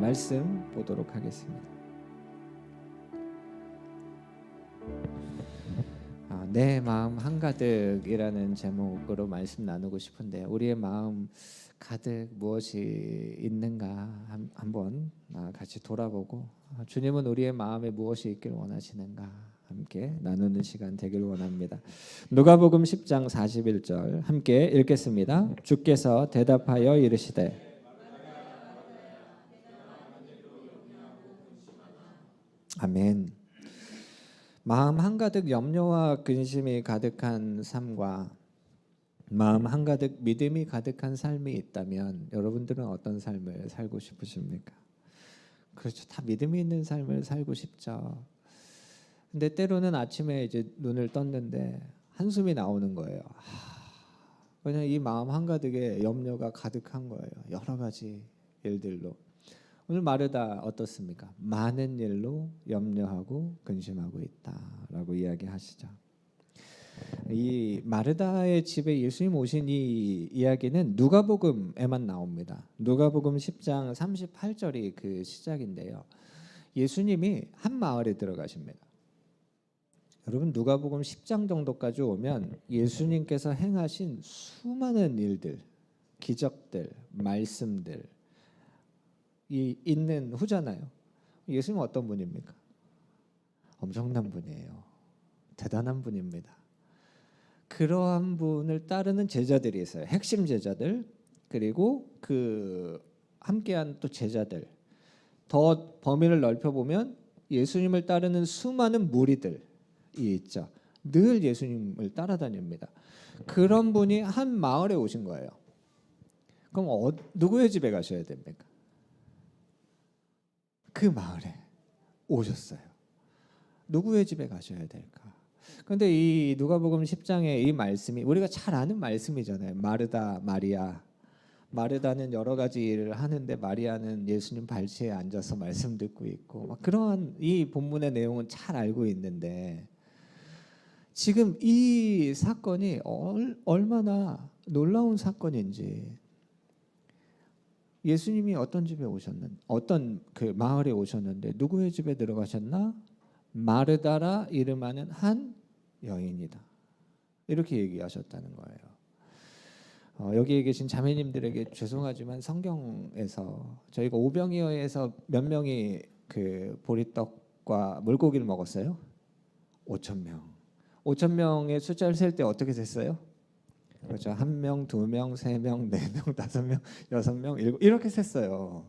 말씀 보도록 하겠습니다. 내 마음 한가득이라는 제목으로 말씀 나누고 싶은데, 우리의 마음 가득 무엇이 있는가 한번 같이 돌아보고, 주님은 우리의 마음에 무엇이 있길 원하시는가 함께 나누는 시간 되길 원합니다. 누가복음 10장 41절 함께 읽겠습니다. 주께서 대답하여 이르시되 아멘. 마음 한가득 염려와 근심이 가득한 삶과 마음 한가득 믿음이 가득한 삶이 있다면 여러분들은 어떤 삶을 살고 싶으십니까? 그렇죠. 다 믿음이 있는 삶을 살고 싶죠. 근데 때로는 아침에 이제 눈을 떴는데 한숨이 나오는 거예요. 그냥 이 마음 한가득에 염려가 가득한 거예요. 여러 가지 일들로. 오늘 마르다 어떻습니까? 많은 일로 염려하고 근심하고 있다라고 이야기하시죠. 이 마르다의 집에 예수님 오신 이 이야기는 누가복음에만 나옵니다. 누가복음 10장 38절이 그 시작인데요. 예수님이 한 마을에 들어가십니다. 여러분, 누가복음 10장 정도까지 오면 예수님께서 행하신 수많은 일들, 기적들, 말씀들 이 있는 후잖아요. 예수님은 어떤 분입니까? 엄청난 분이에요. 대단한 분입니다. 그러한 분을 따르는 제자들이 있어요. 핵심 제자들, 그리고 그 함께한 또 제자들. 더 범위를 넓혀보면 예수님을 따르는 수많은 무리들이 있죠. 늘 예수님을 따라다닙니다. 그런 분이 한 마을에 오신 거예요. 그럼 누구의 집에 가셔야 됩니까? 그 마을에 오셨어요. 누구의 집에 가셔야 될까? 그런데 이 누가복음 10장의 이 말씀이 우리가 잘 아는 말씀이잖아요. 마르다, 마리아. 마르다는 여러 가지 일을 하는데 마리아는 예수님 발치에 앉아서 말씀 듣고 있고, 막 그러한 이 본문의 내용은 잘 알고 있는데, 지금 이 사건이 얼마나 놀라운 사건인지, 예수님이 어떤 집에 오셨는, 어떤 그 마을에 오셨는데 누구의 집에 들어가셨나? 마르다라 이름하는 한 여인이다. 이렇게 얘기하셨다는 거예요. 여기에 계신 자매님들에게 죄송하지만 성경에서 저희가 오병이어에서 몇 명이 그 보리떡과 물고기를 먹었어요? 5천 명. 5천 명의 숫자를 셀 때 어떻게 셌어요? 그렇죠. 1명, 2명, 3명, 4명, 5명, 6명, 7 이렇게 셌어요.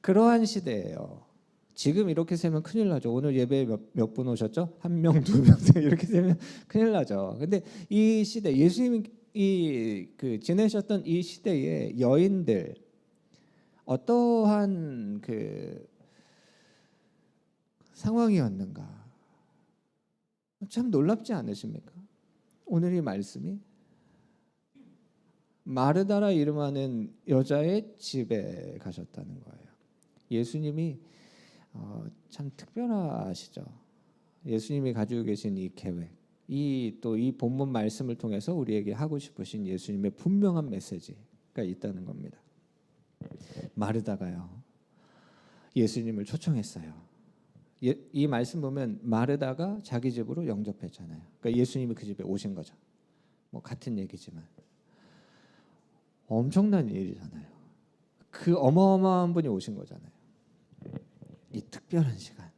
그러한 시대예요. 지금 이렇게 세면 큰일 나죠. 오늘 예배에 몇 분 오셨죠? 1명, 2명, 이렇게 세면 큰일 나죠. 근데 이 시대, 예수님이 그 지내셨던 이 시대의 여인들, 어떠한 그 상황이었는가? 참 놀랍지 않으십니까? 오늘 이 말씀이 마르다라 이름하는 여자의 집에 가셨다는 거예요. 예수님이 참 특별하시죠. 예수님이 가지고 계신 이 계획, 이 본문 말씀을 통해서 우리에게 하고 싶으신 예수님의 분명한 메시지가 있다는 겁니다. 마르다가요, 예수님을 초청했어요. 이 말씀 보면 마르다가 자기 집으로 영접했잖아요. 그러니까 예수님이 그 집에 오신 거죠. 뭐 같은 얘기지만 엄청난 일이잖아요. 그 어마어마한 분이 오신 거잖아요. 이 특별한 시간.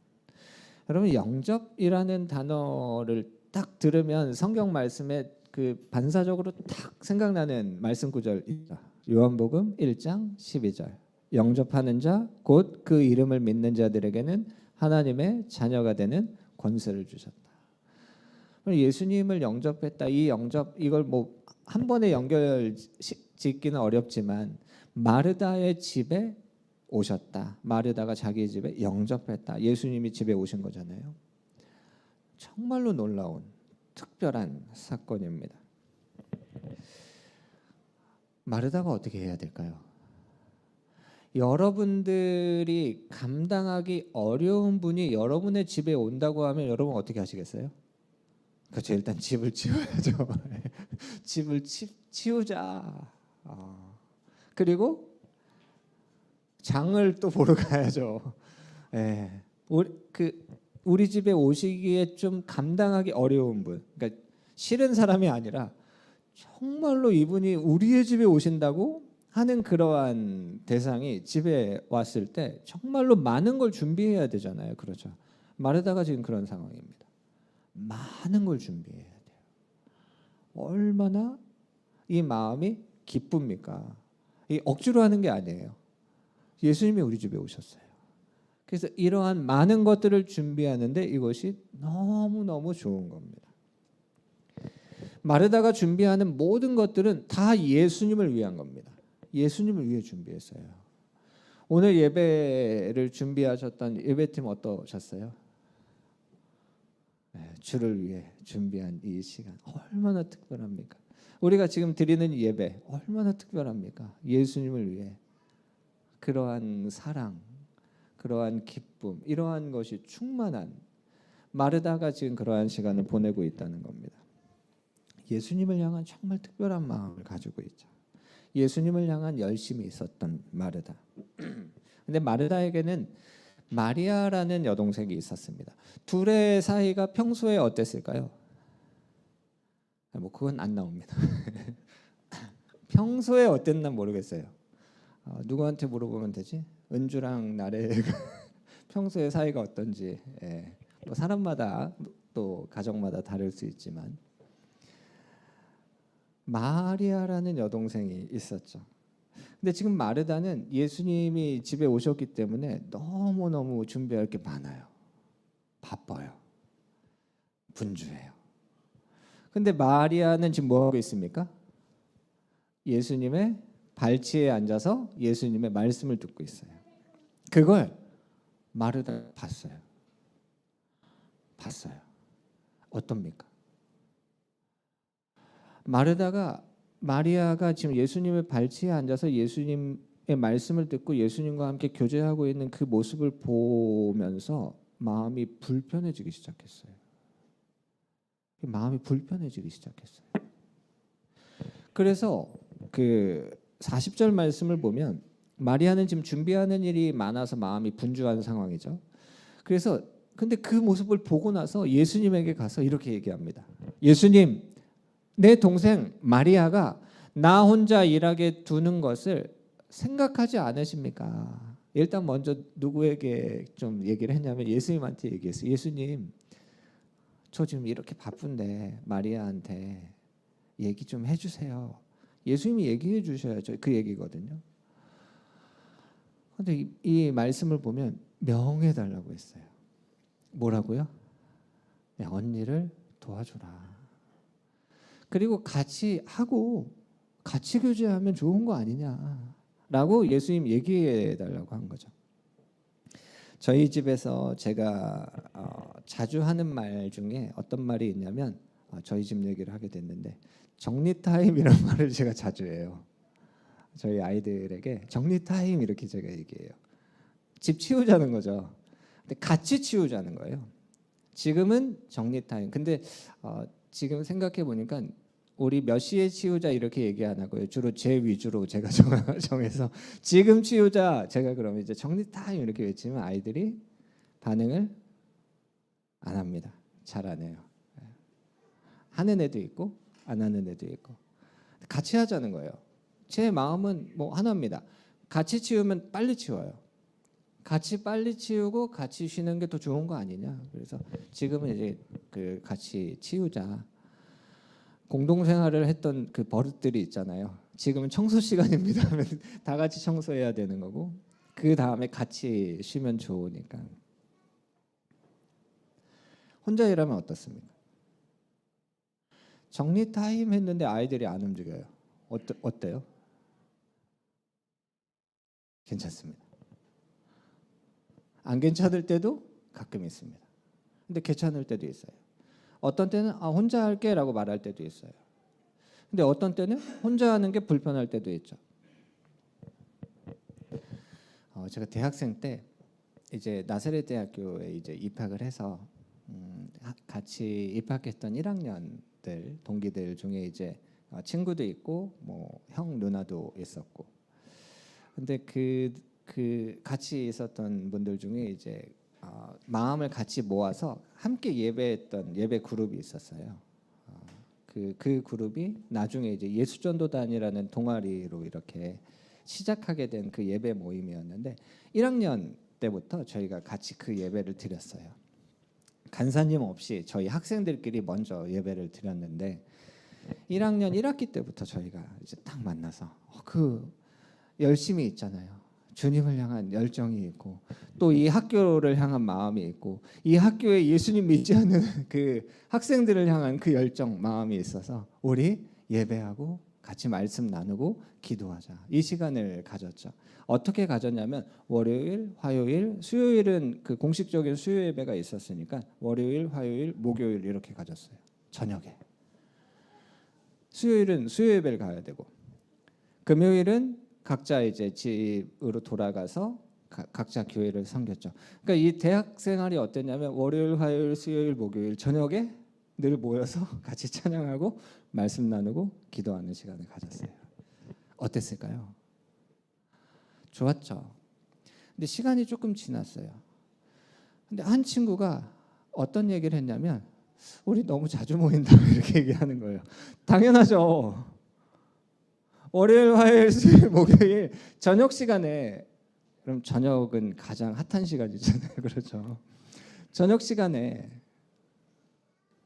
여러분, 영접이라는 단어를 딱 들으면 성경 말씀에 그 반사적으로 딱 생각나는 말씀 구절 있죠. 요한복음 1장 12절. 영접하는 자 곧 그 이름을 믿는 자들에게는 하나님의 자녀가 되는 권세를 주셨다. 예수님을 영접했다. 이 영접, 이걸 뭐 한 번에 연결 짓기는 어렵지만 마르다의 집에 오셨다. 마르다가 자기 집에 영접했다. 예수님이 집에 오신 거잖아요. 정말로 놀라운 특별한 사건입니다. 마르다가 어떻게 해야 될까요? 여러분들이 감당하기 어려운 분이 여러분의 집에 온다고 하면 여러분 어떻게 하시겠어요? 그렇죠. 일단 집을 치워야죠. 집을 치우자. 그리고 장을 또 보러 가야죠. 예. 우리 집에 오시기에 좀 감당하기 어려운 분, 그러니까 싫은 사람이 아니라 정말로 이분이 우리의 집에 오신다고 하는 그러한 대상이 집에 왔을 때 정말로 많은 걸 준비해야 되잖아요. 그렇죠. 마르다가 지금 그런 상황입니다. 많은 걸 준비해야 돼요. 얼마나 이 마음이 기쁩니까? 이 억지로 하는 게 아니에요. 예수님이 우리 집에 오셨어요. 그래서 이러한 많은 것들을 준비하는데 이것이 너무너무 좋은 겁니다. 마르다가 준비하는 모든 것들은 다 예수님을 위한 겁니다. 예수님을 위해 준비했어요. 오늘 예배를 준비하셨던 예배팀 어떠셨어요? 네, 주를 위해 준비한 이 시간 얼마나 특별합니까? 우리가 지금 드리는 예배 얼마나 특별합니까? 예수님을 위해 그러한 사랑, 그러한 기쁨, 이러한 것이 충만한 마르다가 지금 그러한 시간을 보내고 있다는 겁니다. 예수님을 향한 정말 특별한 마음을 가지고 있죠. 예수님을 향한 열심이 있었던 마르다. 근데 마르다에게는 마리아라는 여동생이 있었습니다. 둘의 사이가 평소에 어땠을까요? 뭐 그건 안 나옵니다. 평소에 어땠나 모르겠어요. 누구한테 물어보면 되지? 은주랑 나래 평소에 사이가 어떤지. 예. 뭐 사람마다 또 가정마다 다를 수 있지만 마리아라는 여동생이 있었죠. 근데 지금 마르다는 예수님이 집에 오셨기 때문에 너무너무 준비할 게 많아요. 바빠요. 분주해요. 근데 마리아는 지금 뭐 하고 있습니까? 예수님의 발치에 앉아서 예수님의 말씀을 듣고 있어요. 그걸 마르다 봤어요. 어떻습니까? 마리아가 지금 예수님의 발치에 앉아서 예수님의 말씀을 듣고 예수님과 함께 교제하고 있는 그 모습을 보면서 마음이 불편해지기 시작했어요. 그래서 그 40절 말씀을 보면 마리아는 지금 준비하는 일이 많아서 마음이 분주한 상황이죠. 그래서 근데 그 모습을 보고 나서 예수님에게 가서 이렇게 얘기합니다. 예수님, 내 동생 마리아가 나 혼자 일하게 두는 것을 생각하지 않으십니까? 일단 먼저 누구에게 좀 얘기를 했냐면 예수님한테 얘기했어요. 예수님, 저 지금 이렇게 바쁜데 마리아한테 얘기 좀 해주세요. 예수님이 얘기해 주셔야죠. 그 얘기거든요. 그런데 이 말씀을 보면 명해달라고 했어요. 뭐라고요? 야, 언니를 도와줘라. 그리고 같이 하고 같이 교제하면 좋은 거 아니냐라고 예수님 얘기해 달라고 한 거죠. 저희 집에서 제가 자주 하는 말 중에 어떤 말이 있냐면 저희 집 얘기를 하게 됐는데 정리 타임이라는 말을 제가 자주 해요. 저희 아이들에게 정리 타임 이렇게 제가 얘기해요. 집 치우자는 거죠. 근데 같이 치우자는 거예요. 지금은 정리 타임. 근데 지금 생각해 보니까 우리 몇 시에 치우자 이렇게 얘기 안 하고요. 주로 제 위주로 제가 정해서 지금 치우자. 제가 그러면 이제 정리 타임 이렇게 외치면 아이들이 반응을 안 합니다. 잘 안 해요. 하는 애도 있고 안 하는 애도 있고 같이 하자는 거예요. 제 마음은 뭐 하나입니다. 같이 치우면 빨리 치워요. 같이 빨리 치우고 같이 쉬는 게 더 좋은 거 아니냐. 그래서 지금은 이제 그 같이 치우자. 공동생활을 했던 그 버릇들이 있잖아요. 지금은 청소 시간입니다 하면 다 같이 청소해야 되는 거고 그 다음에 같이 쉬면 좋으니까. 혼자 일하면 어떻습니까? 정리 타임 했는데 아이들이 안 움직여요. 어때요? 괜찮습니다. 안 괜찮을 때도 가끔 있습니다. 근데 괜찮을 때도 있어요. 어떤 때는 혼자 할게라고 말할 때도 있어요. 근데 어떤 때는 혼자 하는 게 불편할 때도 있죠. 제가 대학생 때 이제 나사렛 대학교에 이제 입학을 해서 같이 입학했던 1학년들 동기들 중에 이제 친구도 있고 뭐 형 누나도 있었고. 근데 그 같이 있었던 분들 중에 이제 마음을 같이 모아서 함께 예배했던 예배 그룹이 있었어요. 그 그룹이 나중에 이제 예수전도단이라는 동아리로 이렇게 시작하게 된 그 예배 모임이었는데 1학년 때부터 저희가 같이 그 예배를 드렸어요. 간사님 없이 저희 학생들끼리 먼저 예배를 드렸는데 1학년 1학기 때부터 저희가 이제 딱 만나서 그 열심이 있잖아요. 주님을 향한 열정이 있고 또 이 학교를 향한 마음이 있고 이 학교에 예수님 믿지 않는 그 학생들을 향한 그 열정 마음이 있어서 우리 예배하고 같이 말씀 나누고 기도하자 이 시간을 가졌죠. 어떻게 가졌냐면 월요일, 화요일, 수요일은 그 공식적인 수요 예배가 있었으니까 월요일, 화요일, 목요일 이렇게 가졌어요. 저녁에. 수요일은 수요 예배를 가야 되고 금요일은 각자 이제 집으로 돌아가서 각자 교회를 섬겼죠. 그러니까 이 대학 생활이 어땠냐면 월요일, 화요일, 수요일, 목요일 저녁에 늘 모여서 같이 찬양하고 말씀 나누고 기도하는 시간을 가졌어요. 어땠을까요? 좋았죠. 근데 시간이 조금 지났어요. 근데 한 친구가 어떤 얘기를 했냐면 우리 너무 자주 모인다 이렇게 얘기하는 거예요. 당연하죠. 월요일, 화요일, 수요일, 목요일 저녁 시간에 그럼 저녁은 가장 핫한 시간이잖아요. 그렇죠. 저녁 시간에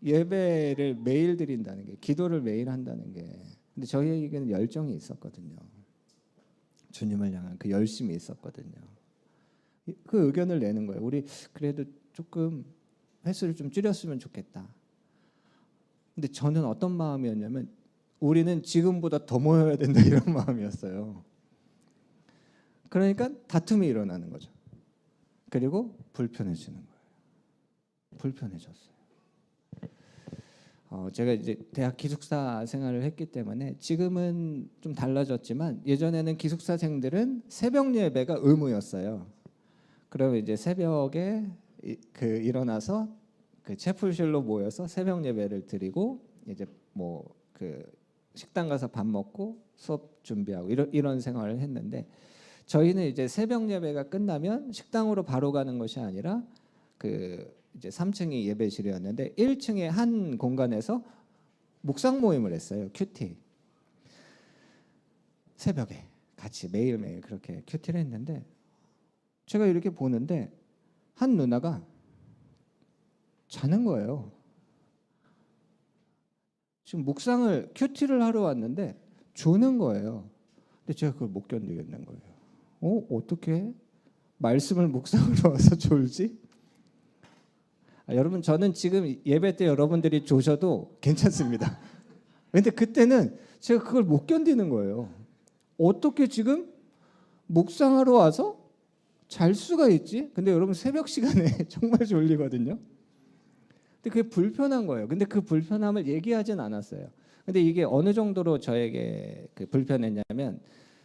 예배를 매일 드린다는 게 기도를 매일 한다는 게 근데 저희에게는 열정이 있었거든요. 주님을 향한 그 열심이 있었거든요. 그 의견을 내는 거예요. 우리 그래도 조금 횟수를 좀 줄였으면 좋겠다. 근데 저는 어떤 마음이었냐면 우리는 지금보다 더 모여야 된다 이런 마음이었어요. 그러니까 다툼이 일어나는 거죠. 그리고 불편해지는 거예요. 불편해졌어요. 제가 이제 대학 기숙사 생활을 했기 때문에 지금은 좀 달라졌지만 예전에는 기숙사생들은 새벽 예배가 의무였어요. 그러면 이제 새벽에 일어나서 그 채플실로 모여서 새벽 예배를 드리고 이제 뭐 그 식당 가서 밥 먹고 수업 준비하고 이런 생활을 했는데 저희는 이제 새벽 예배가 끝나면 식당으로 바로 가는 것이 아니라 그 이제 3층이 예배실이었는데 1층의 한 공간에서 묵상 모임을 했어요. 큐티. 새벽에 같이 매일매일 그렇게 큐티를 했는데 제가 이렇게 보는데 한 누나가 자는 거예요. 지금 묵상을 큐티를 하러 왔는데 조는 거예요. 근데 제가 그걸 못 견디겠는 거예요. 어떻게 말씀을 묵상하러 와서 졸지? 여러분 저는 지금 예배 때 여러분들이 조셔도 괜찮습니다. 근데 그때는 제가 그걸 못 견디는 거예요. 어떻게 지금 묵상하러 와서 잘 수가 있지? 근데 여러분 새벽 시간에 정말 졸리거든요. 근데 그게 불편한 거예요. 근데 그 불편함을 얘기하진 않았어요. 근데 이게 어느 정도로 저에게 그 불편했냐면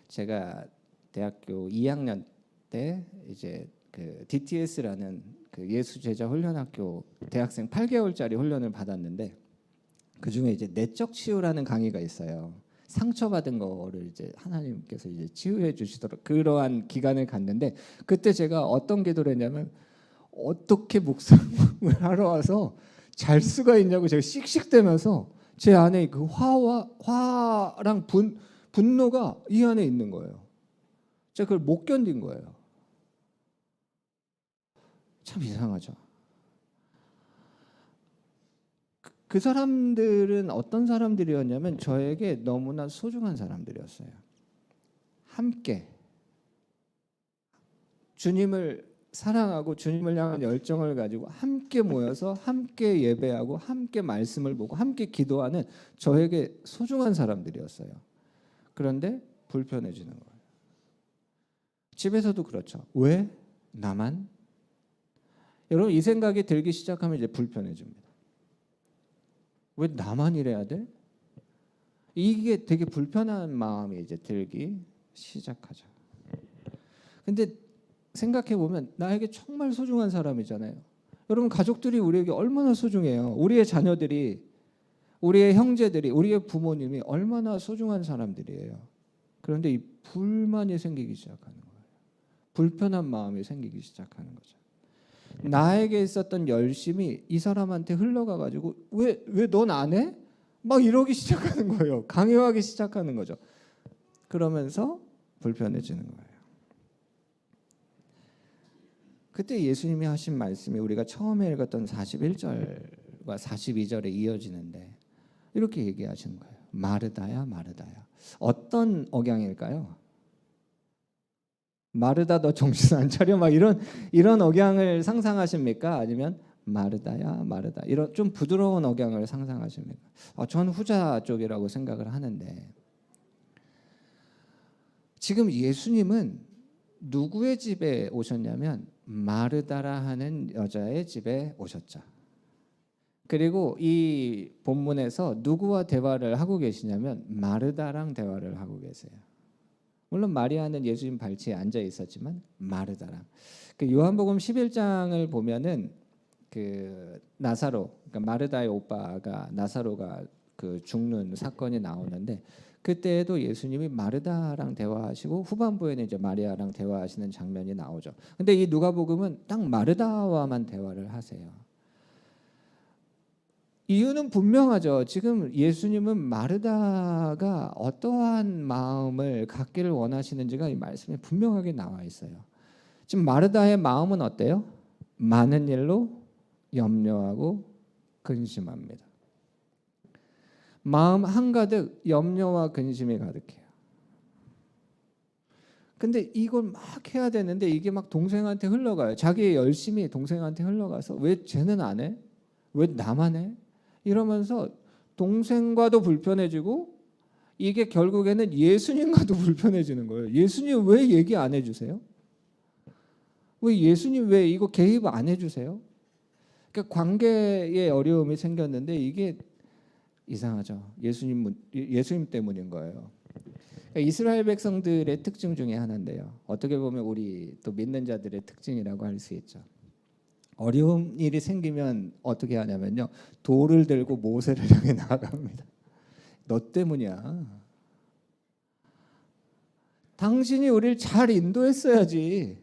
제가 대학교 2학년 때 이제 그 DTS라는 그 예수 제자 훈련학교 대학생 8개월짜리 훈련을 받았는데 그 중에 이제 내적 치유라는 강의가 있어요. 상처받은 거를 이제 하나님께서 이제 치유해 주시도록 그러한 기간을 갔는데 그때 제가 어떤 기도를 했냐면 어떻게 묵상을 하러 와서 잘 수가 있냐고 제가 씩씩대면서 제 안에 그 화랑 분노가 이 안에 있는 거예요. 제가 그걸 못 견딘 거예요. 참 이상하죠. 그 사람들은 어떤 사람들이었냐면 저에게 너무나 소중한 사람들이었어요. 함께 주님을 사랑하고 주님을 향한 열정을 가지고 함께 모여서 함께 예배하고 함께 말씀을 보고 함께 기도하는 저에게 소중한 사람들이었어요. 그런데 불편해지는 거예요. 집에서도 그렇죠. 왜 나만? 여러분 이 생각이 들기 시작하면 이제 불편해집니다. 왜 나만 이래야 돼? 이게 되게 불편한 마음이 이제 들기 시작하죠. 근데 생각해 보면 나에게 정말 소중한 사람이잖아요. 여러분 가족들이 우리에게 얼마나 소중해요. 우리의 자녀들이, 우리의 형제들이, 우리의 부모님이 얼마나 소중한 사람들이에요. 그런데 이 불만이 생기기 시작하는 거예요. 불편한 마음이 생기기 시작하는 거죠. 나에게 있었던 열심이 이 사람한테 흘러가가지고 왜 넌 안 해? 막 이러기 시작하는 거예요. 강요하기 시작하는 거죠. 그러면서 불편해지는 거예요. 그때 예수님이 하신 말씀이 우리가 처음에 읽었던 41절과 42절에 이어지는데 이렇게 얘기하시는 거예요. 마르다야 마르다야. 어떤 억양일까요? 마르다 너 정신 안 차려? 막 이런 억양을 상상하십니까? 아니면 마르다야 마르다 이런 좀 부드러운 억양을 상상하십니까? 저는 후자 쪽이라고 생각을 하는데 지금 예수님은 누구의 집에 오셨냐면 마르다라 하는 여자의 집에 오셨죠. 그리고 이 본문에서 누구와 대화를 하고 계시냐면 마르다랑 대화를 하고 계세요. 물론 마리아는 예수님 발치에 앉아 있었지만 마르다랑 그 요한복음 11장을 보면은 그 나사로 그러니까 마르다의 오빠가 나사로가 그 죽는 사건이 나오는데 그때에도 예수님이 마르다랑 대화하시고 후반부에는 이제 마리아랑 대화하시는 장면이 나오죠. 근데 이 누가복음은 딱 마르다와만 대화를 하세요. 이유는 분명하죠. 지금 예수님은 마르다가 어떠한 마음을 갖기를 원하시는지가 이 말씀에 분명하게 나와 있어요. 지금 마르다의 마음은 어때요? 많은 일로 염려하고 근심합니다. 마음 한가득 염려와 근심이 가득해요. 근데 이걸 막 해야 되는데 이게 막 동생한테 흘러가요. 자기의 열심이 동생한테 흘러가서 왜 쟤는 안 해? 왜 나만 해? 이러면서 동생과도 불편해지고 이게 결국에는 예수님과도 불편해지는 거예요. 예수님 왜 얘기 안 해주세요? 왜 예수님 왜 이거 개입 안 해주세요? 그러니까 관계에 어려움이 생겼는데 이게 이상하죠. 예수님 때문인 거예요. 그러니까 이스라엘 백성들의 특징 중에 하나인데요. 어떻게 보면 우리 또 믿는 자들의 특징이라고 할 수 있죠. 어려운 일이 생기면 어떻게 하냐면요. 돌을 들고 모세를 향해 나아갑니다. 너 때문이야. 당신이 우리를 잘 인도했어야지.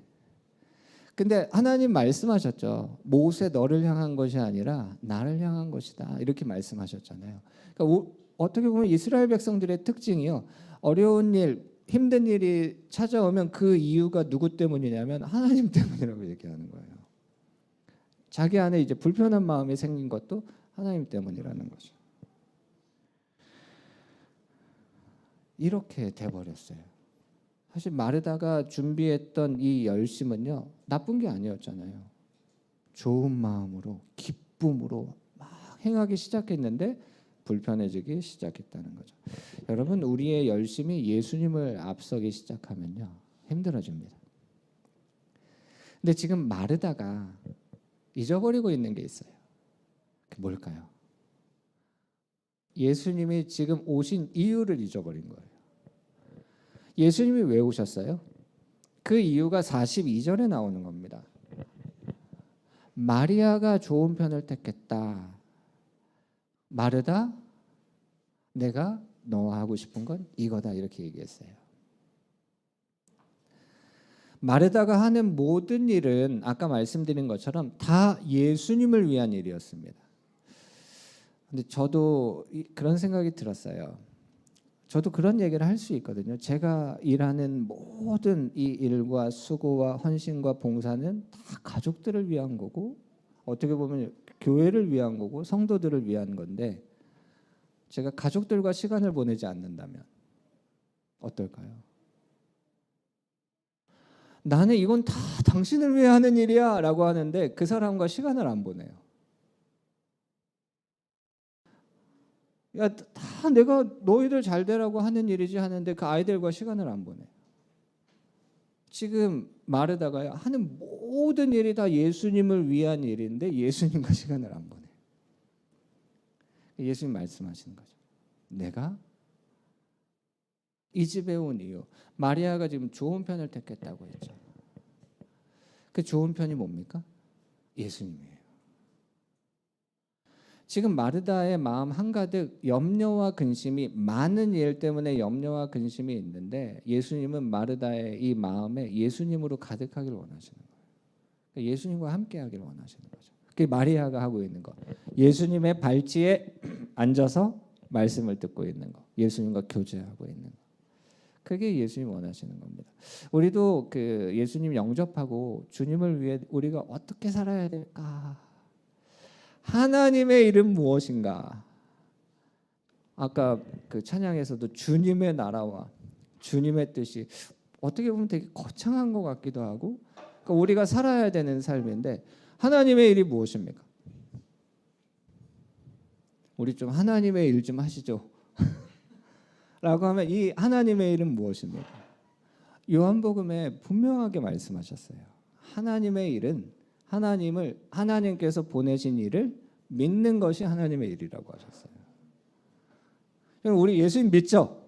근데 하나님 말씀하셨죠. 모세 너를 향한 것이 아니라 나를 향한 것이다. 이렇게 말씀하셨잖아요. 그러니까 어떻게 보면 이스라엘 백성들의 특징이요. 어려운 일, 힘든 일이 찾아오면 그 이유가 누구 때문이냐면 하나님 때문이라고 얘기하는 거예요. 자기 안에 이제 불편한 마음이 생긴 것도 하나님 때문이라는 거죠. 이렇게 돼버렸어요. 사실 마르다가 준비했던 이 열심은요 나쁜 게 아니었잖아요. 좋은 마음으로 기쁨으로 막 행하기 시작했는데 불편해지기 시작했다는 거죠. 여러분 우리의 열심이 예수님을 앞서기 시작하면요 힘들어집니다. 근데 지금 마르다가 잊어버리고 있는 게 있어요. 그게 뭘까요? 예수님이 지금 오신 이유를 잊어버린 거예요. 예수님이 왜 오셨어요? 그 이유가 42절에 나오는 겁니다. 마리아가 좋은 편을 택했다. 마르다, 내가 너와 하고 싶은 건 이거다 이렇게 얘기했어요. 마르다가 하는 모든 일은 아까 말씀드린 것처럼 다 예수님을 위한 일이었습니다. 근데 저도 그런 생각이 들었어요. 저도 그런 얘기를 할 수 있거든요. 제가 일하는 모든 이 일과 수고와 헌신과 봉사는 다 가족들을 위한 거고 어떻게 보면 교회를 위한 거고 성도들을 위한 건데 제가 가족들과 시간을 보내지 않는다면 어떨까요? 나는 이건 다 당신을 위해 하는 일이야 라고 하는데 그 사람과 시간을 안 보내요. 야, 다 내가 너희들 잘 되라고 하는 일이지 하는데 그 아이들과 시간을 안 보내. 지금 마르다가 하는 모든 일이 다 예수님을 위한 일인데 예수님과 시간을 안 보내. 예수님 말씀하시는 거죠. 내가 이 집에 온 이유. 마리아가 지금 좋은 편을 택했다고 했죠. 그 좋은 편이 뭡니까? 예수님이에요. 지금 마르다의 마음 한가득 염려와 근심이 많은 일 때문에 염려와 근심이 있는데 예수님은 마르다의 이 마음에 예수님으로 가득하기를 원하시는 거예요. 그러니까 예수님과 함께하기를 원하시는 거죠. 그게 마리아가 하고 있는 거. 예수님의 발치에 앉아서 말씀을 듣고 있는 거. 예수님과 교제하고 있는 거. 그게 예수님 원하시는 겁니다. 우리도 그 예수님 영접하고 주님을 위해 우리가 어떻게 살아야 될까? 하나님의 이름 무엇인가? 아까 그 찬양에서도 주님의 나라와 주님의 뜻이 어떻게 보면 되게 거창한 것 같기도 하고, 그러니까 우리가 살아야 되는 삶인데 하나님의 일이 무엇입니까? 우리 좀 하나님의 일 좀 하시죠. 라고 하면 이 하나님의 일은 무엇입니까? 요한복음에 분명하게 말씀하셨어요. 하나님의 일은 하나님께서 보내신 일을 믿는 것이 하나님의 일이라고 하셨어요. 우리 예수님 믿죠?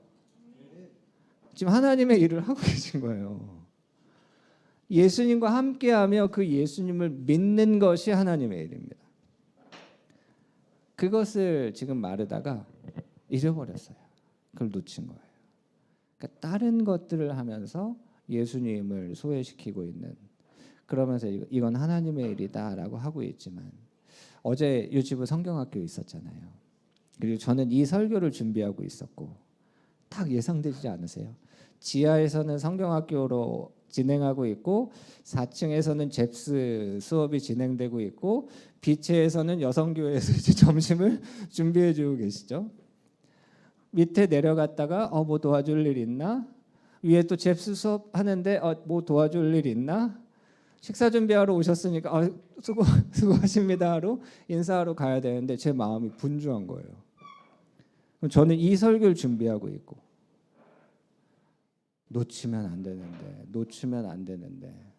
지금 하나님의 일을 하고 계신 거예요. 예수님과 함께하며 그 예수님을 믿는 것이 하나님의 일입니다. 그것을 지금 마르다가 잊어버렸어요. 그걸 놓친 거예요. 그러니까 다른 것들을 하면서 예수님을 소외시키고 있는, 그러면서 이건 하나님의 일이다라고 하고 있지만, 어제 유치부 성경학교 있었잖아요. 그리고 저는 이 설교를 준비하고 있었고 딱 예상되지 않으세요? 지하에서는 성경학교로 진행하고 있고 4층에서는 잽스 수업이 진행되고 있고 비체에서는 여성교회에서 이제 점심을 준비해 주고 계시죠. 밑에 내려갔다가 뭐 도와줄 일 있나? 위에 또 잽스 수업 하는데 뭐 도와줄 일 있나? 식사 준비하러 오셨으니까 수고하십니다로 인사하러 가야 되는데 제 마음이 분주한 거예요. 저는 이 설교를 준비하고 있고 놓치면 안 되는데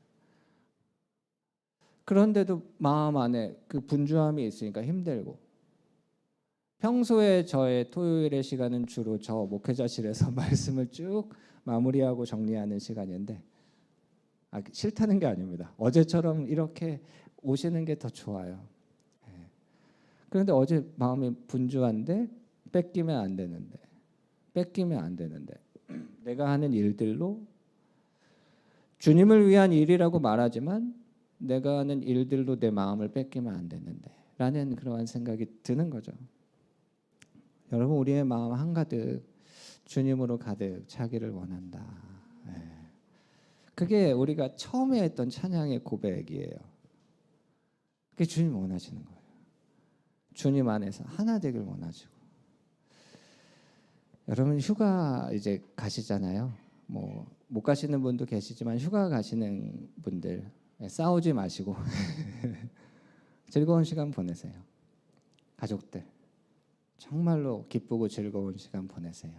그런데도 마음 안에 그 분주함이 있으니까 힘들고, 평소에 저의 토요일의 시간은 주로 저 목회자실에서 말씀을 쭉 마무리하고 정리하는 시간인데 싫다는 게 아닙니다. 어제처럼 이렇게 오시는 게 더 좋아요. 그런데 어제 마음이 분주한데 뺏기면 안 되는데 내가 하는 일들로 주님을 위한 일이라고 말하지만 내가 하는 일들로 내 마음을 뺏기면 안 되는데 라는 그러한 생각이 드는 거죠. 여러분, 우리의 마음 한가득 주님으로 가득 차기를 원한다. 그게 우리가 처음에 했던 찬양의 고백이에요. 그게 주님 원하시는 거예요. 주님 안에서 하나 되길 원하시고. 여러분 휴가 이제 가시잖아요. 뭐 못 가시는 분도 계시지만 휴가 가시는 분들 싸우지 마시고 즐거운 시간 보내세요. 가족들 정말로 기쁘고 즐거운 시간 보내세요.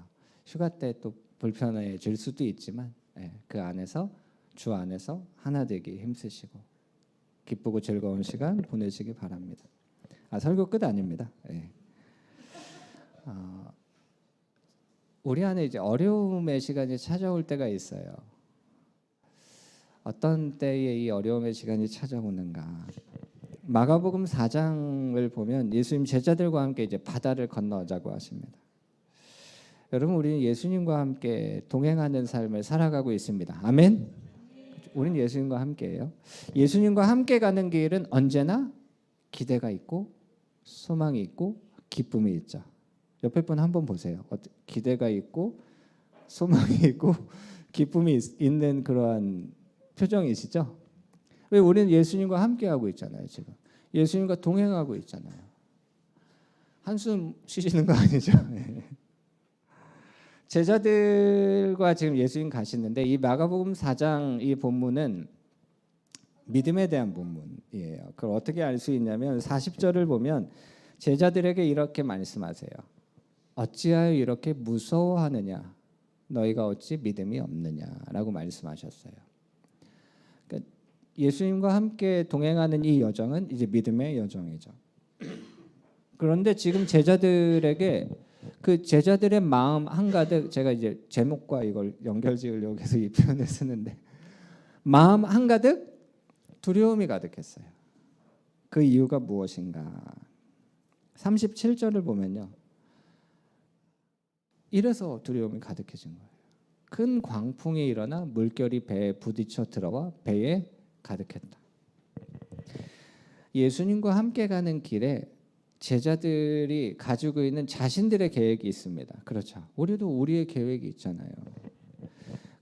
휴가 때 또 불편해질 수도 있지만 그 안에서 주 안에서 하나 되기 힘쓰시고 기쁘고 즐거운 시간 보내시기 바랍니다. 설교 끝 아닙니다. 우리 안에 이제 어려움의 시간이 찾아올 때가 있어요. 어떤 때에 이 어려움의 시간이 찾아오는가? 마가복음 4장을 보면 예수님 제자들과 함께 이제 바다를 건너자고 하십니다. 여러분, 우리는 예수님과 함께 동행하는 삶을 살아가고 있습니다. 아멘. 우리는 예수님과 함께예요. 예수님과 함께 가는 길은 언제나 기대가 있고 소망이 있고 기쁨이 있죠. 옆에 분 한번 보세요. 기대가 있고 소망이 있고 기쁨이 있는 그러한 표정이시죠? 왜 우리는 예수님과 함께하고 있잖아요. 지금 예수님과 동행하고 있잖아요. 한숨 쉬시는 거 아니죠? 제자들과 지금 예수님 가시는데 이 마가복음 4장 이 본문은 믿음에 대한 본문이에요. 그걸 어떻게 알 수 있냐면 40절을 보면 제자들에게 이렇게 말씀하세요. 어찌하여 이렇게 무서워하느냐? 너희가 어찌 믿음이 없느냐라고 말씀하셨어요. 그러니까 예수님과 함께 동행하는 이 여정은 이제 믿음의 여정이죠. 그런데 지금 제자들에게 그 제자들의 마음 한가득, 제가 이제 제목과 이걸 연결지으려고 해서 이 표현을 쓰는데 마음 한가득 두려움이 가득했어요. 그 이유가 무엇인가? 37절을 보면요. 이래서 두려움이 가득해진 거예요. 큰 광풍이 일어나 물결이 배에 부딪혀 들어와 배에 가득했다. 예수님과 함께 가는 길에 제자들이 가지고 있는 자신들의 계획이 있습니다. 그렇죠. 우리도 우리의 계획이 있잖아요.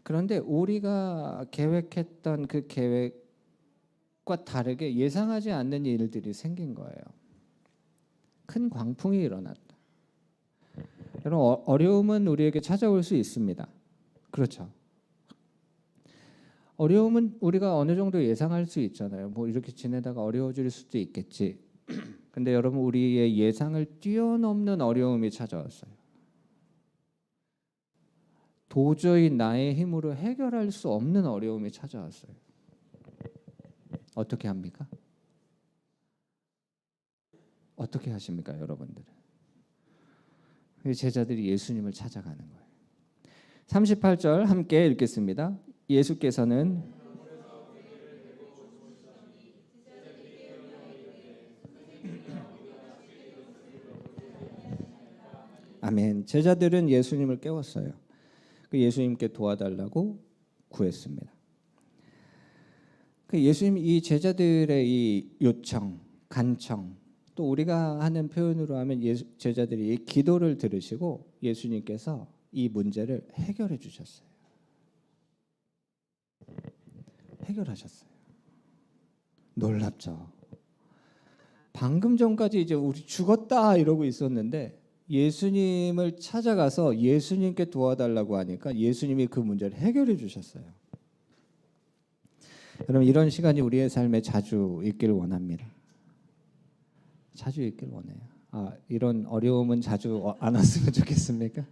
그런데 우리가 계획했던 그 계획과 다르게 예상하지 않는 일들이 생긴 거예요. 큰 광풍이 일어났다. 여러분, 어려움은 우리에게 찾아올 수 있습니다. 그렇죠. 어려움은 우리가 어느 정도 예상할 수 있잖아요. 뭐 이렇게 지내다가 어려워질 수도 있겠지. 근데 여러분, 우리의 예상을 뛰어넘는 어려움이 찾아왔어요. 도저히 나의 힘으로 해결할 수 없는 어려움이 찾아왔어요. 어떻게 합니까? 어떻게 하십니까, 여러분들? 제자들이 예수님을 찾아가는 거예요. 38절 함께 읽겠습니다. 예수께서는 아멘. 제자들은 예수님을 깨웠어요. 그 예수님께 도와달라고 구했습니다. 그 예수님 이 제자들의 이 요청, 간청, 또 우리가 하는 표현으로 하면 제자들이 이 기도를 들으시고 예수님께서 이 문제를 해결해 주셨어요. 해결하셨어요. 놀랍죠. 방금 전까지 이제 우리 죽었다 이러고 있었는데 예수님을 찾아가서 예수님께 도와달라고 하니까 예수님이 그 문제를 해결해 주셨어요. 여러분, 이런 시간이 우리의 삶에 자주 있길 원합니다. 자주 있길 원해요. 이런 어려움은 자주 안 왔으면 좋겠습니까?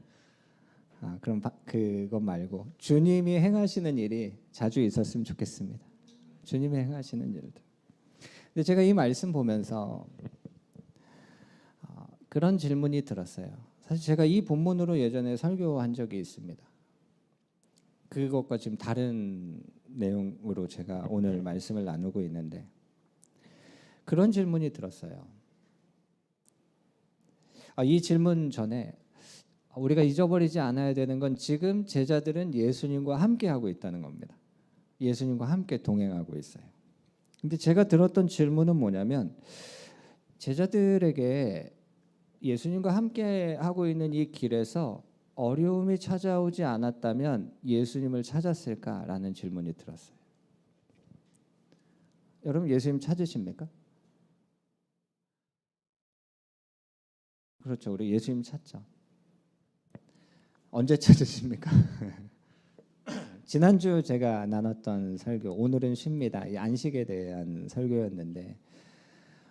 그럼 그것 말고 주님이 행하시는 일이 자주 있었으면 좋겠습니다. 주님이 행하시는 일들. 근데 제가 이 말씀 보면서 그런 질문이 들었어요. 사실 제가 이 본문으로 예전에 설교한 적이 있습니다. 그것과 지금 다른 내용으로 제가 오늘 말씀을 나누고 있는데 그런 질문이 들었어요. 이 질문 전에 우리가 잊어버리지 않아야 되는 건 지금 제자들은 예수님과 함께 하고 있다는 겁니다. 예수님과 함께 동행하고 있어요. 근데 제가 들었던 질문은 뭐냐면 제자들에게 예수님과 함께 하고 있는 이 길에서 어려움이 찾아오지 않았다면 예수님을 찾았을까라는 질문이 들었어요. 여러분, 예수님 찾으십니까? 그렇죠. 우리 예수님 찾죠. 언제 찾으십니까? 지난주 제가 나눴던 설교, 오늘은 쉽니다. 이 안식에 대한 설교였는데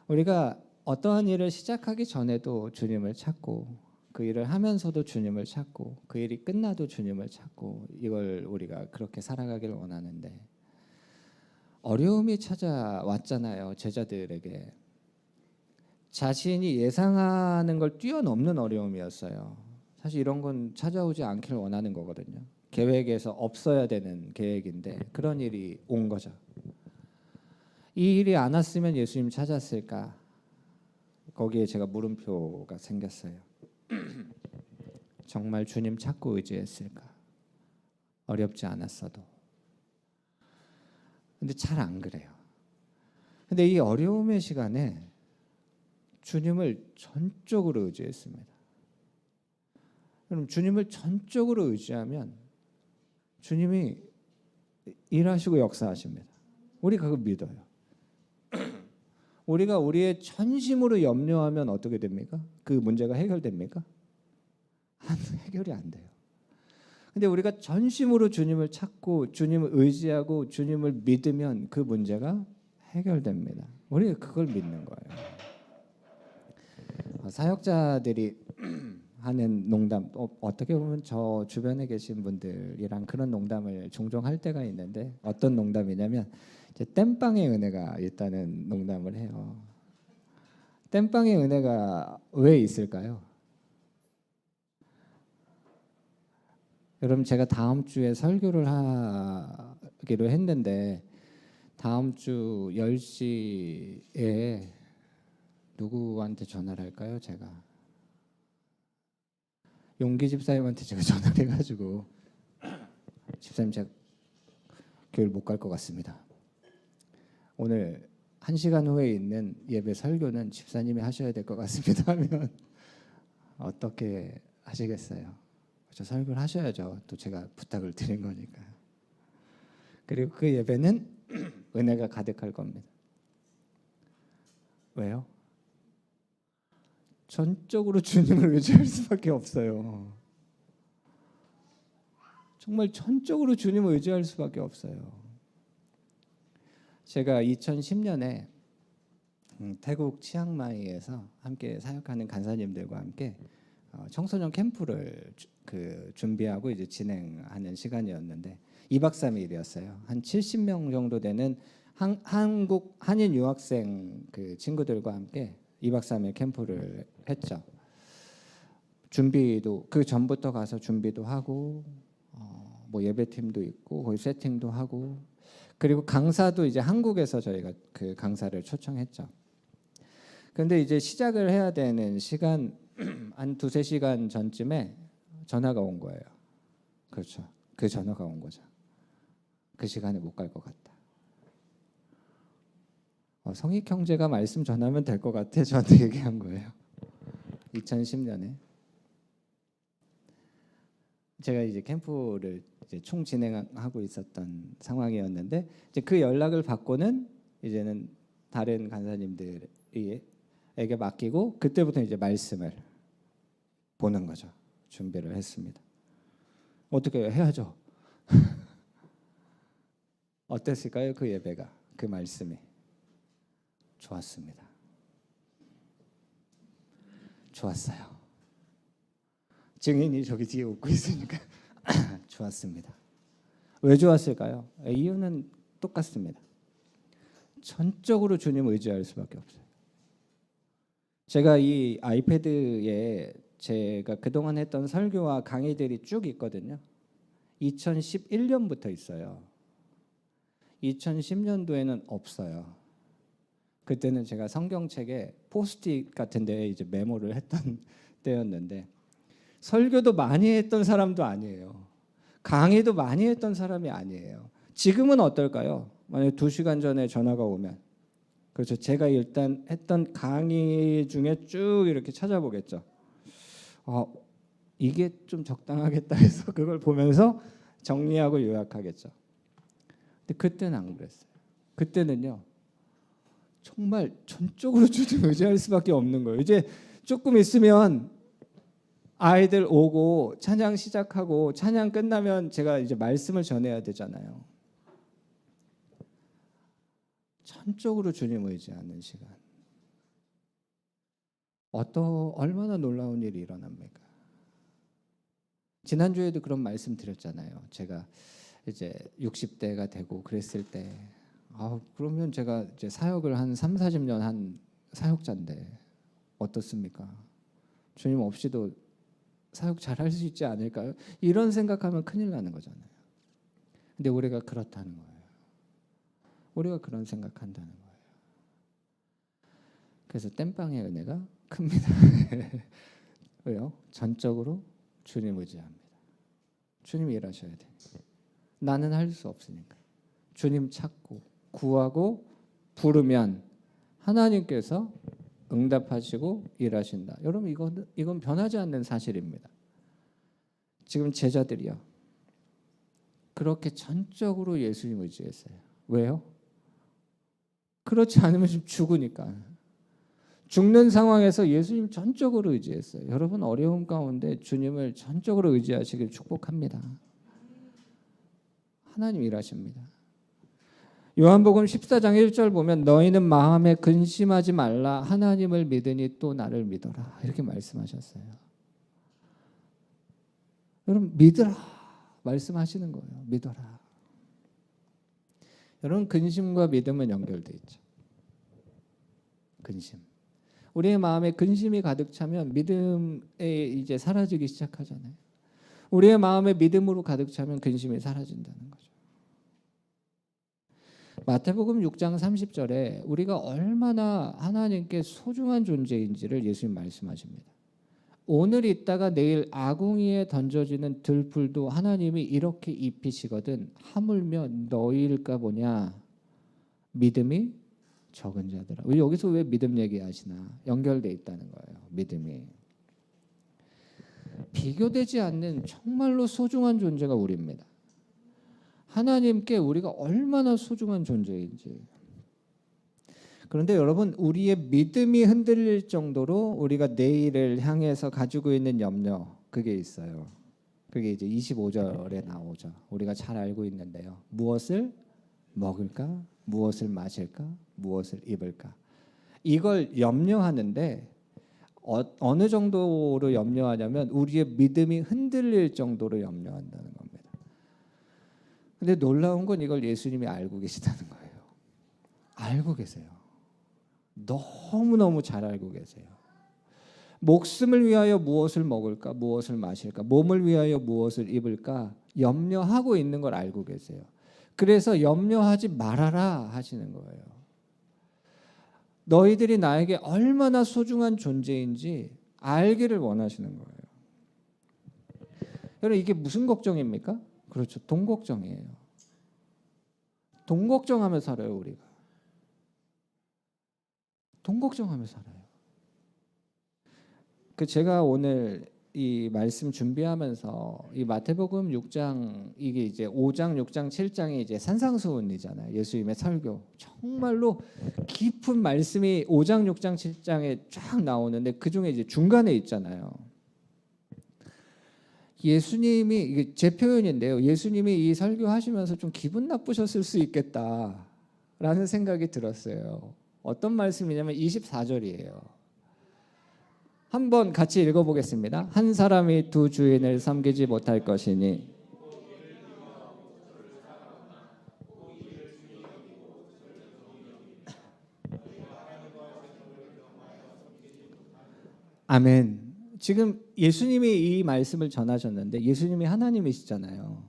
우리가 어떠한 일을 시작하기 전에도 주님을 찾고 그 일을 하면서도 주님을 찾고 그 일이 끝나도 주님을 찾고 이걸 우리가 그렇게 살아가기를 원하는데 어려움이 찾아왔잖아요. 제자들에게. 자신이 예상하는 걸 뛰어넘는 어려움이었어요. 사실 이런 건 찾아오지 않기를 원하는 거거든요. 계획에서 없어야 되는 계획인데 그런 일이 온 거죠. 이 일이 안 왔으면 예수님 찾았을까? 거기에 제가 물음표가 생겼어요. 정말 주님 찾고 의지했을까? 어렵지 않았어도. 근데 잘 안 그래요. 근데 이 어려움의 시간에 주님을 전적으로 의지했습니다. 그럼 주님을 전적으로 의지하면 주님이 일하시고 역사하십니다. 우리가 그거 믿어요. 우리가 우리의 전심으로 염려하면 어떻게 됩니까? 그 문제가 해결됩니까? 해결이 안 돼요. 근데 우리가 전심으로 주님을 찾고 주님을 의지하고 주님을 믿으면 그 문제가 해결됩니다. 우리가 그걸 믿는 거예요. 사역자들이 하는 농담, 어떻게 보면 저 주변에 계신 분들이랑 그런 농담을 종종 할 때가 있는데 어떤 농담이냐면 이제 땜빵의 은혜가 있다는 농담을 해요. 땜빵의 은혜가 왜 있을까요? 여러분, 제가 다음 주에 설교를 하기로 했는데 다음 주 10시에 누구한테 전화를 할까요? 제가 용기 집사님한테 제가 전화를 해가지고 집사님 제가 교회를 못 갈 것 같습니다. 오늘 1시간 후에 있는 예배 설교는 집사님이 하셔야 될 것 같습니다 하면 어떻게 하시겠어요? 저 설교를 하셔야죠. 또 제가 부탁을 드린 거니까. 그리고 그 예배는 은혜가 가득할 겁니다. 왜요? 전적으로 주님을 의지할 수밖에 없어요. 정말 전적으로 주님을 의지할 수밖에 없어요. 제가 2010년에 태국 치앙마이에서 함께 사역하는 간사님들과 함께 청소년 캠프를 준비하고 이제 진행하는 시간이었는데 2박 3일이었어요. 한 70명 정도 되는 한국 한인 유학생 그 친구들과 함께 2박 3일 캠프를 했죠. 준비도 그 전부터 가서 준비도 하고 뭐 예배팀도 있고 거기 세팅도 하고 그리고 강사도 이제 한국에서 저희가 그 강사를 초청했죠. 근데 이제 시작을 해야 되는 시간 한 2-3시간 전쯤에 전화가 온 거예요. 그렇죠. 그 전화가 온 거죠. 그 시간에 못 갈 것 같다. 성익 형제가 말씀 전하면 될 것 같아. 저한테 얘기한 거예요. 2010년에 제가 이제 캠프를 이제 총 진행하고 있었던 상황이었는데 이제 그 연락을 받고는 이제는 다른 간사님들에게 맡기고 그때부터 이제 말씀을 보는 거죠. 준비를 했습니다. 어떻게 해야죠? 어땠을까요? 그 예배가, 그 말씀이 좋았습니다. 좋았어요. 증인이 저기 뒤에 웃고 있으니까 좋았습니다. 왜 좋았을까요? 이유는 똑같습니다. 전적으로 주님 의지할 수밖에 없어요. 제가 이 아이패드에 제가 그동안 했던 설교와 강의들이 쭉 있거든요. 2011년부터 있어요. 2010년도에는 없어요. 그때는 제가 성경책에 포스트잇 같은 데에 이제 메모를 했던 때였는데 설교도 많이 했던 사람도 아니에요. 강의도 많이 했던 사람이 아니에요. 지금은 어떨까요? 만약에 2시간 전에 전화가 오면 그렇죠. 제가 일단 했던 강의 중에 쭉 이렇게 찾아보겠죠. 이게 좀 적당하겠다 해서 그걸 보면서 정리하고 요약하겠죠. 근데 그때는 안 그랬어요. 그때는요. 정말 전적으로 주님 의지할 수밖에 없는 거예요. 이제 조금 있으면 아이들 오고 찬양 시작하고 찬양 끝나면 제가 이제 말씀을 전해야 되잖아요. 전적으로 주님 의지하는 시간. 얼마나 놀라운 일이 일어납니까? 지난주에도 그런 말씀 드렸잖아요. 제가 이제 60대가 되고 그랬을 때 그러면 제가 이제 사역을 한 30-40년 한 사역자인데 어떻습니까? 주님 없이도 사역 잘할 수 있지 않을까요? 이런 생각하면 큰일 나는 거잖아요. 근데 우리가 그렇다는 거예요. 우리가 그런 생각한다는 거예요. 그래서 땜빵의 은혜가 큽니다. 왜요? 전적으로 주님 의지합니다. 주님 일하셔야 돼. 나는 할 수 없으니까. 주님 찾고 구하고 부르면 하나님께서 응답하시고 일하신다. 여러분 이건 변하지 않는 사실입니다. 지금 제자들이요. 그렇게 전적으로 예수님 의지했어요. 왜요? 그렇지 않으면 지금 죽으니까. 죽는 상황에서 예수님 전적으로 의지했어요. 여러분 어려움 가운데 주님을 전적으로 의지하시길 축복합니다. 하나님 일하십니다. 요한복음 14장 1절 보면 너희는 마음에 근심하지 말라 하나님을 믿으니 또 나를 믿어라 이렇게 말씀하셨어요. 여러분 믿으라 말씀하시는 거예요. 믿어라. 여러분 근심과 믿음은 연결돼 있죠. 근심. 우리의 마음에 근심이 가득 차면 믿음에 이제 사라지기 시작하잖아요. 우리의 마음에 믿음으로 가득 차면 근심이 사라진다는 거죠. 마태복음 6장 30절에 우리가 얼마나 하나님께 소중한 존재인지를 예수님 말씀하십니다. 오늘 있다가 내일 아궁이에 던져지는 들풀도 하나님이 이렇게 입히시거든 하물며 너희일까 보냐. 믿음이 적은 자들아. 여기서 왜 믿음 얘기하시나? 연결돼 있다는 거예요. 믿음이. 비교되지 않는 정말로 소중한 존재가 우리입니다. 하나님께 우리가 얼마나 소중한 존재인지. 그런데 여러분, 우리의 믿음이 흔들릴 정도로 우리가 내일을 향해서 가지고 있는 염려, 그게 있어요. 그게 이제 25절에 나오죠. 우리가 잘 알고 있는데요. 무엇을 먹을까? 무엇을 마실까? 무엇을 입을까? 이걸 염려하는데 어느 정도로 염려하냐면 우리의 믿음이 흔들릴 정도로 염려한다는 겁니다. 근데 놀라운 건 이걸 예수님이 알고 계시다는 거예요. 알고 계세요. 너무너무 잘 알고 계세요. 목숨을 위하여 무엇을 먹을까? 무엇을 마실까? 몸을 위하여 무엇을 입을까? 염려하고 있는 걸 알고 계세요. 그래서 염려하지 말아라 하시는 거예요. 너희들이 나에게 얼마나 소중한 존재인지 알기를 원하시는 거예요. 여러분, 이게 무슨 걱정입니까? 그렇죠. 돈 걱정이에요. 돈 걱정하며 살아요, 우리가. 돈 걱정하며 살아요. 제가 오늘 이 말씀 준비하면서 이 마태복음 6장, 이게 이제 5장, 6장, 7장이 이제 산상수훈이잖아요. 예수님의 설교. 정말로 깊은 말씀이 5장, 6장, 7장에 쫙 나오는데 그 중에 이제 중간에 있잖아요. 예수님이, 이게 제 표현인데요. 예수님이 이 설교하시면서 좀 기분 나쁘셨을 수 있겠다라는 생각이 들었어요. 어떤 말씀이냐면 24절이에요. 한번 같이 읽어보겠습니다. 한 사람이 두 주인을 섬기지 못할 것이니 아멘. 지금 예수님이 이 말씀을 전하셨는데 예수님이 하나님이시잖아요.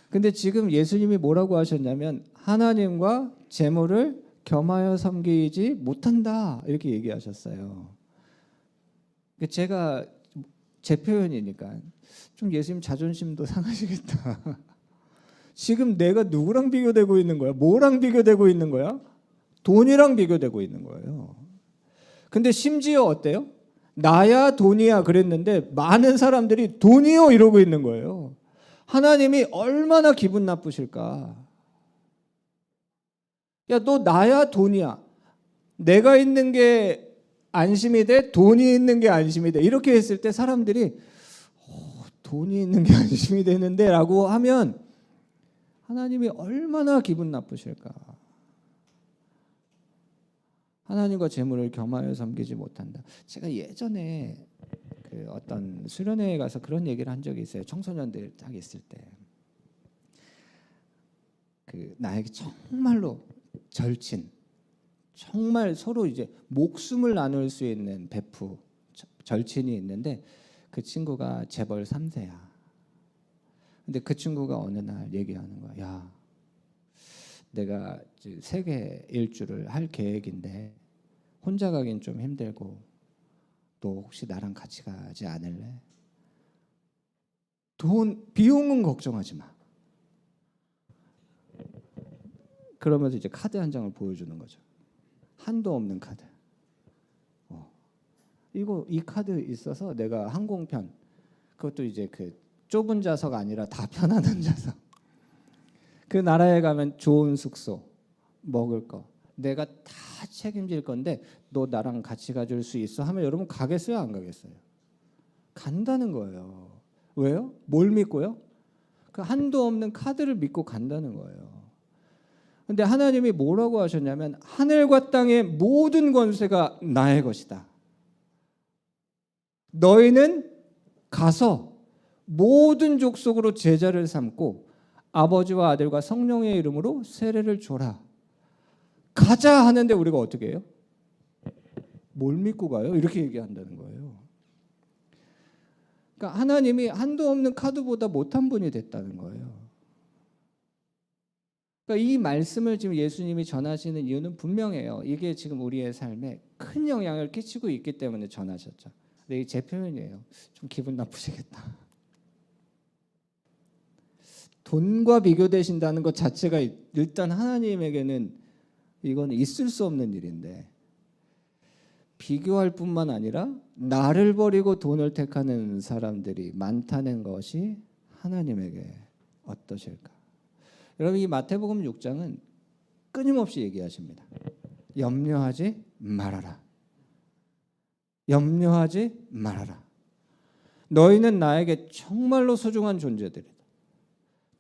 근데 지금 예수님이 뭐라고 하셨냐면 하나님과 재물을 겸하여 섬기지 못한다 이렇게 얘기하셨어요. 제가 제 표현이니까 좀 예수님 자존심도 상하시겠다. 지금 내가 누구랑 비교되고 있는 거야? 뭐랑 비교되고 있는 거야? 돈이랑 비교되고 있는 거예요. 근데 심지어 어때요? 나야 돈이야 그랬는데 많은 사람들이 돈이요 이러고 있는 거예요. 하나님이 얼마나 기분 나쁘실까? 야, 너 나야 돈이야. 내가 있는 게 안심이 돼? 돈이 있는 게 안심이 돼? 이렇게 했을 때 사람들이 돈이 있는 게 안심이 되는데 라고 하면 하나님이 얼마나 기분 나쁘실까? 하나님과 재물을 겸하여 섬기지 못한다. 제가 예전에 어떤 수련회에 가서 그런 얘기를 한 적이 있어요. 청소년들 딱 있을 때. 나에게 정말로 절친, 정말 서로 이제 목숨을 나눌 수 있는 베프, 절친이 있는데 그 친구가 재벌 3세야. 근데 그 친구가 어느 날 얘기하는 거야. 야, 내가 세계 일주를 할 계획인데 혼자 가긴 좀 힘들고 너 혹시 나랑 같이 가지 않을래? 비용은 걱정하지 마. 그러면서 이제 카드 한 장을 보여주는 거죠. 한도 없는 카드. 이 카드 있어서 내가 항공편, 그것도 이제 좁은 좌석 아니라 다 편안한 좌석. 그 나라에 가면 좋은 숙소, 먹을 거 내가 다 책임질 건데 너 나랑 같이 가줄 수 있어? 하면 여러분 가겠어요? 안 가겠어요? 간다는 거예요. 왜요? 뭘 믿고요? 그 한도 없는 카드를 믿고 간다는 거예요. 근데 하나님이 뭐라고 하셨냐면 하늘과 땅의 모든 권세가 나의 것이다. 너희는 가서 모든 족속으로 제자를 삼고 아버지와 아들과 성령의 이름으로 세례를 줘라. 가자 하는데 우리가 어떻게 해요? 뭘 믿고 가요? 이렇게 얘기한다는 거예요. 그러니까 하나님이 한도 없는 카드보다 못한 분이 됐다는 거예요. 그러니까 이 말씀을 지금 예수님이 전하시는 이유는 분명해요. 이게 지금 우리의 삶에 큰 영향을 끼치고 있기 때문에 전하셨죠. 근데 이게 제 표현이에요. 좀 기분 나쁘시겠다. 돈과 비교되신다는 것 자체가 일단 하나님에게는 이건 있을 수 없는 일인데, 비교할 뿐만 아니라 나를 버리고 돈을 택하는 사람들이 많다는 것이 하나님에게 어떠실까? 여러분, 이 마태복음 6장은 끊임없이 얘기하십니다. 염려하지 말아라. 염려하지 말아라. 너희는 나에게 정말로 소중한 존재들이다.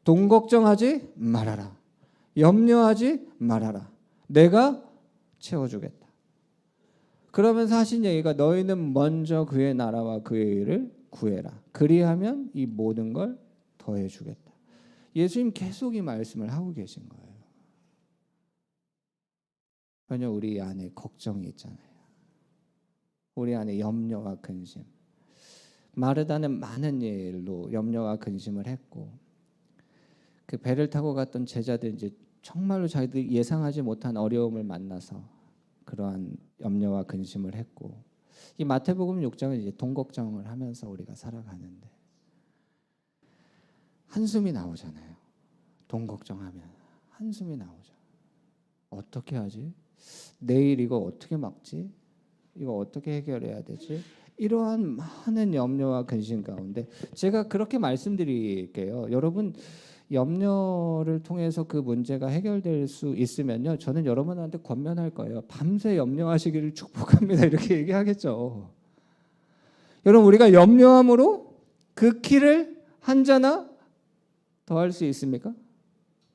돈 걱정하지 말아라. 염려하지 말아라. 내가 채워주겠다. 그러면서 하신 얘기가 너희는 먼저 그의 나라와 그의 일을 구해라. 그리하면 이 모든 걸 더해주겠다. 예수님 계속 이 말씀을 하고 계신 거예요. 왜냐, 우리 안에 걱정이 있잖아요. 우리 안에 염려와 근심. 마르다는 많은 일로 염려와 근심을 했고, 그 배를 타고 갔던 제자들 이제 정말로 자기들이 예상하지 못한 어려움을 만나서 그러한 염려와 근심을 했고, 이 마태복음 6장은 이제 돈 걱정을 하면서 우리가 살아가는데 한숨이 나오잖아요. 돈 걱정하면 한숨이 나오죠. 어떻게 하지? 내일 이거 어떻게 막지? 이거 어떻게 해결해야 되지? 이러한 많은 염려와 근심 가운데 제가 그렇게 말씀드릴게요. 여러분, 염려를 통해서 그 문제가 해결될 수 있으면요, 저는 여러분한테 권면할 거예요. 밤새 염려하시기를 축복합니다. 이렇게 얘기하겠죠. 여러분, 우리가 염려함으로 그 키를 한 자나 더 할 수 있습니까?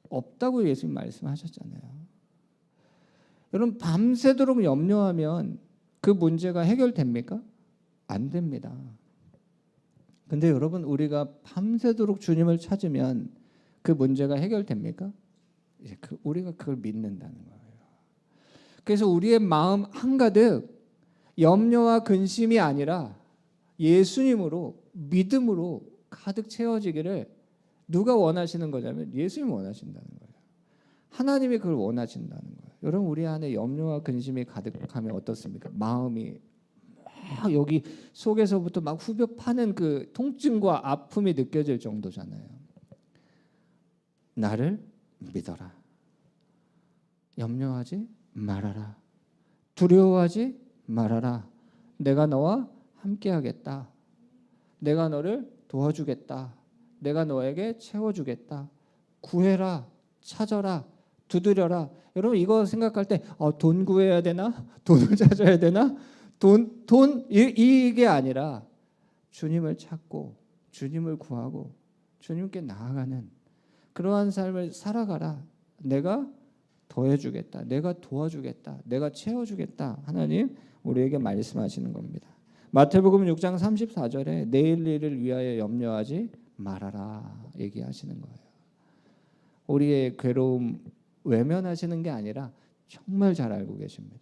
없다고 예수님 말씀하셨잖아요. 여러분, 밤새도록 염려하면 그 문제가 해결됩니까? 안 됩니다. 근데 여러분, 우리가 밤새도록 주님을 찾으면 그 문제가 해결됩니까? 이제 우리가 그걸 믿는다는 거예요. 그래서 우리의 마음 한가득 염려와 근심이 아니라 예수님으로, 믿음으로 가득 채워지기를 누가 원하시는 거냐면 예수님이 원하신다는 거예요. 하나님이 그걸 원하신다는 거예요. 여러분, 우리 안에 염려와 근심이 가득하면 어떻습니까? 마음이 막 여기 속에서부터 막 후벼 파는 그 통증과 아픔이 느껴질 정도잖아요. 나를 믿어라. 염려하지 말아라. 두려워하지 말아라. 내가 너와 함께하겠다. 내가 너를 도와주겠다. 내가 너에게 채워주겠다. 구해라. 찾아라. 두드려라. 여러분, 이거 생각할 때 돈 구해야 되나? 돈을 찾아야 되나? 이게 아니라 주님을 찾고 주님을 구하고 주님께 나아가는 그러한 삶을 살아가라. 내가 더해주겠다. 내가 도와주겠다. 내가 채워주겠다. 하나님 우리에게 말씀하시는 겁니다. 마태복음 6장 34절에 내일 일을 위하여 염려하지 말아라 얘기하시는 거예요. 우리의 괴로움 외면하시는 게 아니라 정말 잘 알고 계십니다.